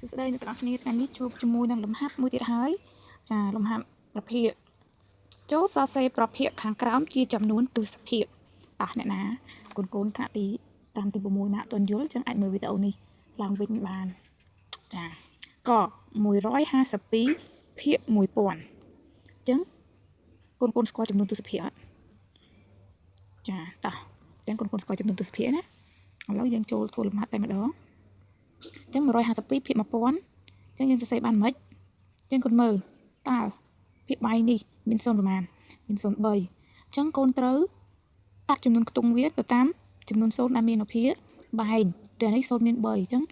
សួស្តីអ្នកទាំងអស់គ្នាថ្ងៃនេះជួបជាមួយនឹងលំហាត់មួយទៀតហើយចាលំហាត់ប្រភេទចូលសរសេរប្រភេទខាងក្រោមជាចំនួនទស្សភាពអ្នកណាកូនថ្នាក់ទីតាមទី6ណាអត់ទាន់យល់ចឹងអាចមើលវីដេអូនេះឡើងវិញបានចាក152ភាគ1000ចឹងកូនស្គាល់ចំនួនទស្សភាពអត់ចាតោះចឹងកូនស្គាល់ចំនួនទស្សភាពណាឥឡូវយើងចូលធ្វើលំហាត់តែម្ដងចឹង152ភាគ1000ចឹងយើងសរសេរបានមិនចឹងកូនមើលតើភាគ3នេះមាន0ប្រមាណមាន0.3ចឹងកូនត្រូវតាត់ចំនួនខ្ទង់វាទៅតាមចំនួន0ដែលមាននៅភាគបែងតែនេះ0មាន3ចឹង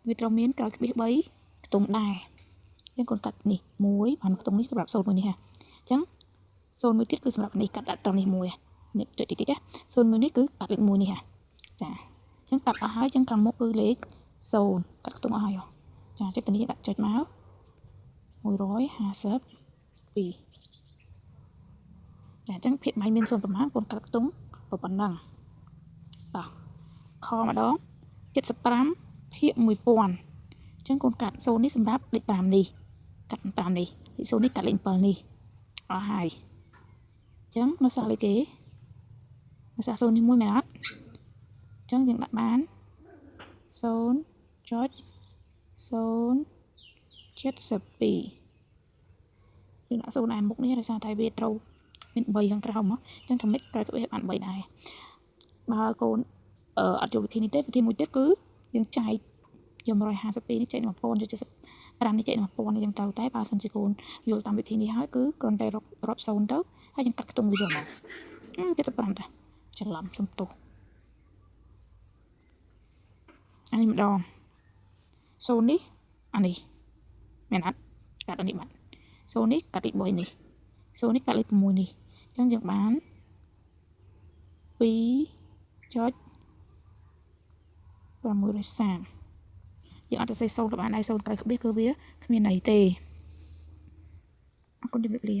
វាត្រូវមានក្រោយក្បៀស3ខ្ទង់ដែរចឹងកូនកាត់នេះ1បានខ្ទង់នេះសម្រាប់0មួយនេះហ่ะចឹង0មួយទៀតគឺសម្រាប់នេះកាត់ដាក់ត្រង់នេះមួយនេះចុចតិចណា0មួយនេះគឺកាត់លេខ1នេះហ่ะចាចឹងកាត់អស់ហើយចឹងខាងមុខគឺលេខ0កាត់ខ្ទង់អស់ហើយចាចុចទៅនេះដាក់ចុចមក152ចាចឹងភាគ3មាន0ប្រមាណកូនកាត់ខ្ទង់ប៉ុណ្ណឹងតោះខម្ដង75ភាគ1000ចឹងកូនកាត់0នេះសម្រាប់លេខ5នេះកាត់5នេះលេខ0នេះកាត់លេខ7នេះអស់ហើយចឹងនៅសល់លេខគេនៅសល់0នេះមួយមែនអត់ចឹងយើងដាក់បាន0.072យើងដាក់0ឯមុខនេះដោយសារតែវាត្រូវមាន3ខាងក្រោមចឹងធ្វើម៉េចក្រោយក្បៀសបាន3ដែរបើកូនអត់យកវិធីនេះទេវិធីមួយទៀតគឺយើងចែកយក152នេះចែកនឹង1000យក75នេះចែកនឹង1000នេះចឹងទៅតែបើសិនជាកូនយល់តាមវិធីនេះហើយគឺគ្រាន់តែរាប់0ទៅហើយយើងកាត់ខ្ទង់វាយកមក75ដែរច្រឡំសំទោសអានេះម្ដង0នេះអានេះមែនអត់កាត់អានេះបាត់0នេះកាត់លេខ3នេះ0នេះកាត់លេខ6នេះអញ្ចឹងយើងបាន2.630យើងអត់ទៅសេ0ទៅបានដែរ0ក្រោយក្បៀសគឺវាគ្មានន័យទេអរគុណជម្រាបលា